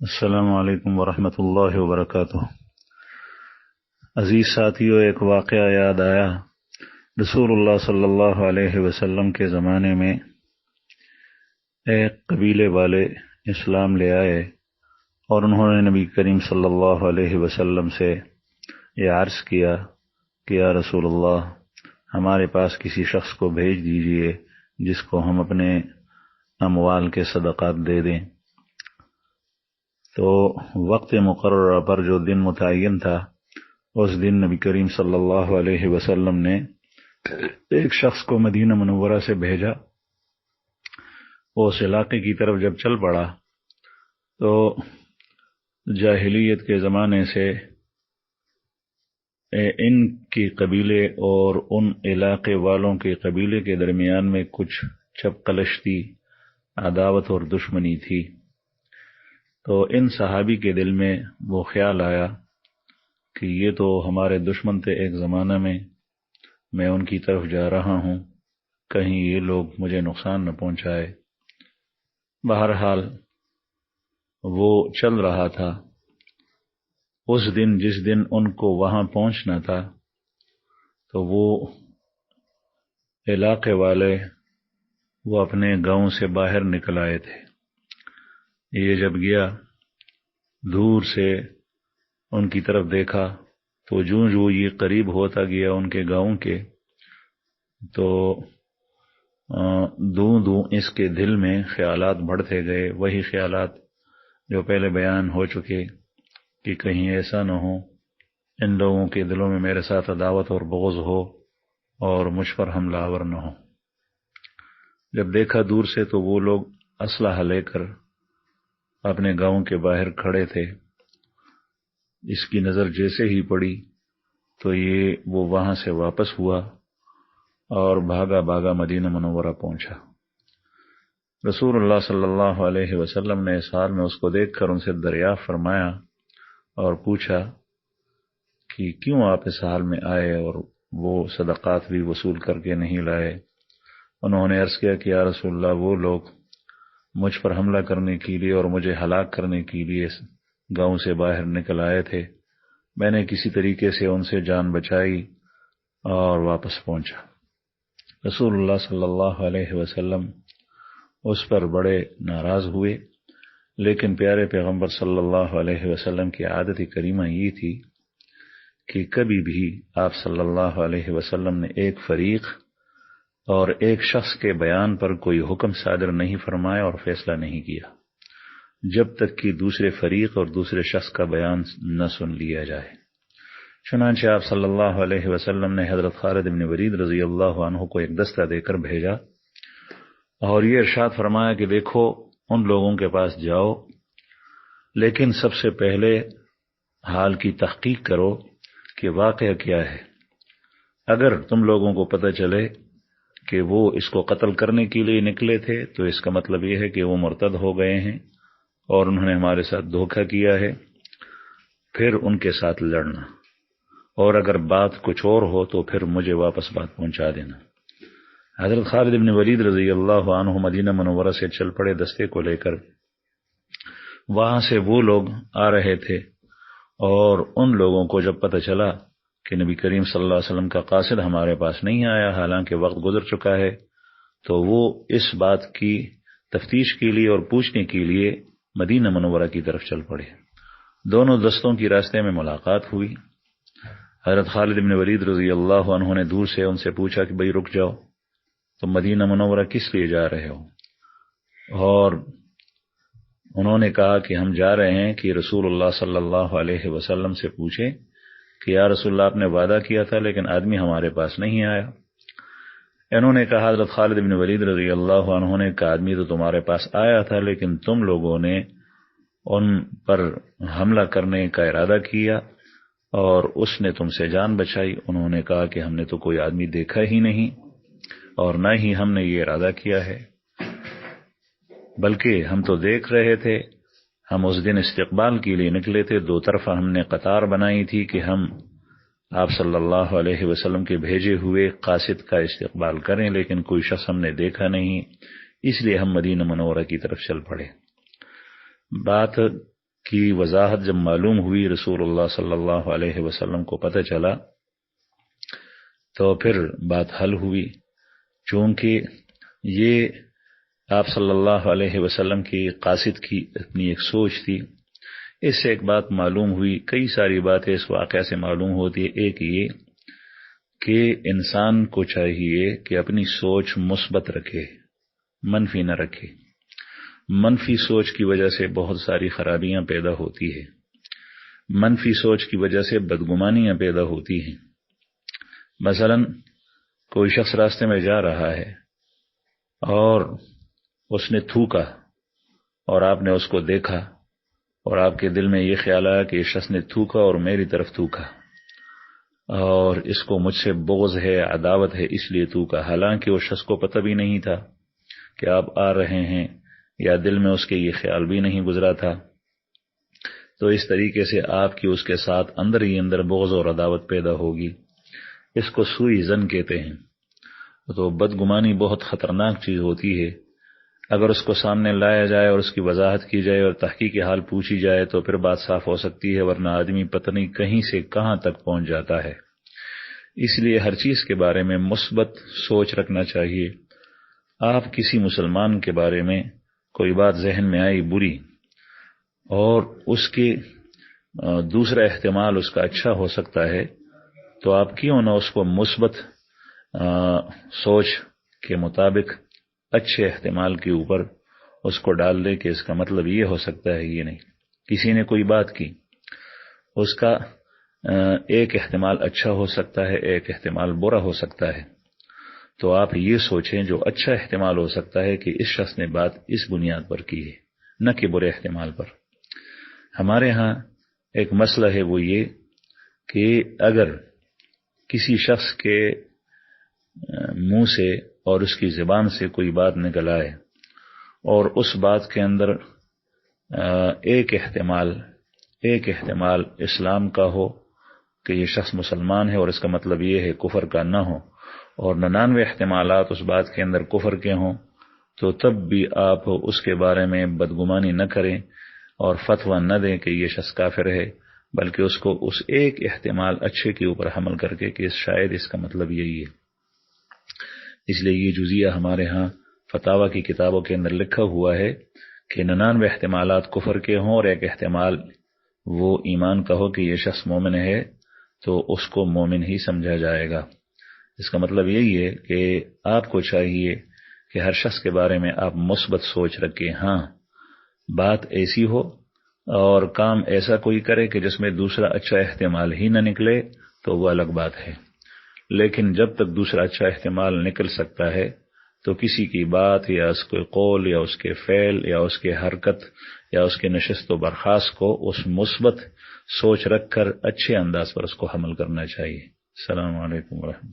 السلام علیکم ورحمۃ اللہ وبرکاتہ۔ عزیز ساتھیو، ایک واقعہ یاد آیا۔ رسول اللہ صلی اللہ علیہ وسلم کے زمانے میں ایک قبیلے والے اسلام لے آئے اور انہوں نے نبی کریم صلی اللہ علیہ وسلم سے یہ عرض کیا کہ یا رسول اللہ، ہمارے پاس کسی شخص کو بھیج دیجئے جس کو ہم اپنے اموال کے صدقات دے دیں۔ تو وقت مقررہ پر جو دن متعین تھا، اس دن نبی کریم صلی اللہ علیہ وسلم نے ایک شخص کو مدینہ منورہ سے بھیجا۔ وہ اس علاقے کی طرف جب چل پڑا تو جاہلیت کے زمانے سے ان کی قبیلے اور ان علاقے والوں کے قبیلے کے درمیان میں کچھ چپقلش تھی، عداوت اور دشمنی تھی۔ تو ان صحابی کے دل میں وہ خیال آیا کہ یہ تو ہمارے دشمن تھے ایک زمانہ میں ان کی طرف جا رہا ہوں، کہیں یہ لوگ مجھے نقصان نہ پہنچائے۔ بہرحال وہ چل رہا تھا۔ اس دن جس دن ان کو وہاں پہنچنا تھا تو وہ علاقے والے وہ اپنے گاؤں سے باہر نکل آئے تھے۔ یہ جب گیا، دور سے ان کی طرف دیکھا تو جو یہ قریب ہوتا گیا ان کے گاؤں کے، تو دوں اس کے دل میں خیالات بڑھتے گئے، وہی خیالات جو پہلے بیان ہو چکے کہ کہیں ایسا نہ ہو ان لوگوں کے دلوں میں میرے ساتھ عداوت اور بغض ہو اور مجھ پر حملہ آور نہ ہو۔ جب دیکھا دور سے تو وہ لوگ اسلحہ لے کر اپنے گاؤں کے باہر کھڑے تھے۔ اس کی نظر جیسے ہی پڑی تو وہ وہاں سے واپس ہوا اور بھاگا مدینہ منورہ پہنچا۔ رسول اللہ صلی اللہ علیہ وسلم نے اس حال میں اس کو دیکھ کر ان سے دریافت فرمایا اور پوچھا کہ کیوں آپ اس حال میں آئے اور وہ صدقات بھی وصول کر کے نہیں لائے؟ انہوں نے عرض کیا کہ یا رسول اللہ، وہ لوگ مجھ پر حملہ کرنے کے لیے اور مجھے ہلاک کرنے کے لیے گاؤں سے باہر نکل آئے تھے۔ میں نے کسی طریقے سے ان سے جان بچائی اور واپس پہنچا۔ رسول اللہ صلی اللہ علیہ وسلم اس پر بڑے ناراض ہوئے، لیکن پیارے پیغمبر صلی اللہ علیہ وسلم کی عادت کریمہ یہ تھی کہ کبھی بھی آپ صلی اللہ علیہ وسلم نے ایک فریق اور ایک شخص کے بیان پر کوئی حکم صادر نہیں فرمایا اور فیصلہ نہیں کیا جب تک کہ دوسرے فریق اور دوسرے شخص کا بیان نہ سن لیا جائے۔ چنانچہ آپ صلی اللہ علیہ وسلم نے حضرت خالد بن ولید رضی اللہ عنہ کو ایک دستہ دے کر بھیجا اور یہ ارشاد فرمایا کہ دیکھو، ان لوگوں کے پاس جاؤ، لیکن سب سے پہلے حال کی تحقیق کرو کہ واقعہ کیا ہے۔ اگر تم لوگوں کو پتہ چلے کہ وہ اس کو قتل کرنے کے لیے نکلے تھے تو اس کا مطلب یہ ہے کہ وہ مرتد ہو گئے ہیں اور انہوں نے ہمارے ساتھ دھوکہ کیا ہے، پھر ان کے ساتھ لڑنا، اور اگر بات کچھ اور ہو تو پھر مجھے واپس بات پہنچا دینا۔ حضرت خالد بن ولید رضی اللہ عنہ مدینہ منورہ سے چل پڑے دستے کو لے کر۔ وہاں سے وہ لوگ آ رہے تھے اور ان لوگوں کو جب پتہ چلا کہ نبی کریم صلی اللہ علیہ وسلم کا قاصد ہمارے پاس نہیں آیا، حالانکہ وقت گزر چکا ہے، تو وہ اس بات کی تفتیش کے لیے اور پوچھنے کے لیے مدینہ منورہ کی طرف چل پڑے۔ دونوں دستوں کی راستے میں ملاقات ہوئی۔ حضرت خالد بن ولید رضی اللہ عنہ نے دور سے ان سے پوچھا کہ بھئی رک جاؤ، تم مدینہ منورہ کس لیے جا رہے ہو؟ اور انہوں نے کہا کہ ہم جا رہے ہیں کہ رسول اللہ صلی اللہ علیہ وسلم سے پوچھیں کہ یا رسول اللہ، آپ نے وعدہ کیا تھا لیکن آدمی ہمارے پاس نہیں آیا۔ انہوں نے کہا حضرت خالد بن ولید رضی اللہ عنہ نے کہا آدمی تو تمہارے پاس آیا تھا، لیکن تم لوگوں نے ان پر حملہ کرنے کا ارادہ کیا اور اس نے تم سے جان بچائی۔ انہوں نے کہا کہ ہم نے تو کوئی آدمی دیکھا ہی نہیں اور نہ ہی ہم نے یہ ارادہ کیا ہے، بلکہ ہم تو دیکھ رہے تھے، ہم اس دن استقبال کے لیے نکلے تھے، دو طرفہ ہم نے قطار بنائی تھی کہ ہم آپ صلی اللہ علیہ وسلم کے بھیجے ہوئے قاصد کا استقبال کریں، لیکن کوئی شخص ہم نے دیکھا نہیں، اس لیے ہم مدینہ منورہ کی طرف چل پڑے۔ بات کی وضاحت جب معلوم ہوئی، رسول اللہ صلی اللہ علیہ وسلم کو پتہ چلا، تو پھر بات حل ہوئی۔ چونکہ یہ آپ صلی اللہ علیہ وسلم کی قاصد کی اپنی ایک سوچ تھی، اس سے ایک بات معلوم ہوئی، کئی ساری باتیں اس واقعہ سے معلوم ہوتی ہے۔ ایک یہ کہ انسان کو چاہیے کہ اپنی سوچ مثبت رکھے، منفی نہ رکھے۔ منفی سوچ کی وجہ سے بہت ساری خرابیاں پیدا ہوتی ہیں، منفی سوچ کی وجہ سے بدگمانیاں پیدا ہوتی ہیں۔ مثلا کوئی شخص راستے میں جا رہا ہے اور اس نے تھوکا اور آپ نے اس کو دیکھا اور آپ کے دل میں یہ خیال آیا کہ اس شخص نے تھوکا اور میری طرف تھوکا اور اس کو مجھ سے بغض ہے، عداوت ہے، اس لیے تھوکا، حالانکہ اس شخص کو پتہ بھی نہیں تھا کہ آپ آ رہے ہیں، یا دل میں اس کے یہ خیال بھی نہیں گزرا تھا۔ تو اس طریقے سے آپ کی اس کے ساتھ اندر ہی اندر بغض اور عداوت پیدا ہوگی۔ اس کو سوئی ظن کہتے ہیں۔ تو بدگمانی بہت خطرناک چیز ہوتی ہے۔ اگر اس کو سامنے لایا جائے اور اس کی وضاحت کی جائے اور تحقیق حال پوچھی جائے تو پھر بات صاف ہو سکتی ہے، ورنہ آدمی پتہ نہیں کہیں سے کہاں تک پہنچ جاتا ہے۔ اس لیے ہر چیز کے بارے میں مثبت سوچ رکھنا چاہیے۔ آپ کسی مسلمان کے بارے میں کوئی بات ذہن میں آئی بری اور اس کے دوسرا احتمال اس کا اچھا ہو سکتا ہے، تو آپ کیوں نہ اس کو مثبت سوچ کے مطابق اچھے احتمال کے اوپر اس کو ڈال دے کہ اس کا مطلب یہ ہو سکتا ہے، یہ نہیں۔ کسی نے کوئی بات کی، اس کا ایک احتمال اچھا ہو سکتا ہے، ایک احتمال برا ہو سکتا ہے، تو آپ یہ سوچیں جو اچھا احتمال ہو سکتا ہے کہ اس شخص نے بات اس بنیاد پر کی ہے، نہ کہ برے احتمال پر۔ ہمارے ہاں ایک مسئلہ ہے، وہ یہ کہ اگر کسی شخص کے منہ سے اور اس کی زبان سے کوئی بات نکل آئے اور اس بات کے اندر ایک احتمال اسلام کا ہو کہ یہ شخص مسلمان ہے اور اس کا مطلب یہ ہے کفر کا نہ ہو، اور 99 احتمالات اس بات کے اندر کفر کے ہوں، تو تب بھی آپ اس کے بارے میں بدگمانی نہ کریں اور فتویٰ نہ دیں کہ یہ شخص کافر ہے، بلکہ اس کو اس ایک احتمال اچھے کے اوپر حمل کر کے کہ شاید اس کا مطلب یہی ہے۔ اس لیے یہ جزیہ ہمارے ہاں فتاوی کی کتابوں کے اندر لکھا ہوا ہے کہ 99 احتمالات کفر کے ہوں اور ایک احتمال وہ ایمان کا ہو کہ یہ شخص مومن ہے، تو اس کو مومن ہی سمجھا جائے گا۔ اس کا مطلب یہی ہے کہ آپ کو چاہیے کہ ہر شخص کے بارے میں آپ مثبت سوچ رکھیں۔ ہاں، بات ایسی ہو اور کام ایسا کوئی کرے کہ جس میں دوسرا اچھا احتمال ہی نہ نکلے تو وہ الگ بات ہے، لیکن جب تک دوسرا اچھا احتمال نکل سکتا ہے تو کسی کی بات یا اس کے قول یا اس کے فعل یا اس کے حرکت یا اس کے نشست و برخاست کو اس مثبت سوچ رکھ کر اچھے انداز پر اس کو حمل کرنا چاہیے۔ السلام علیکم ورحمۃ اللہ۔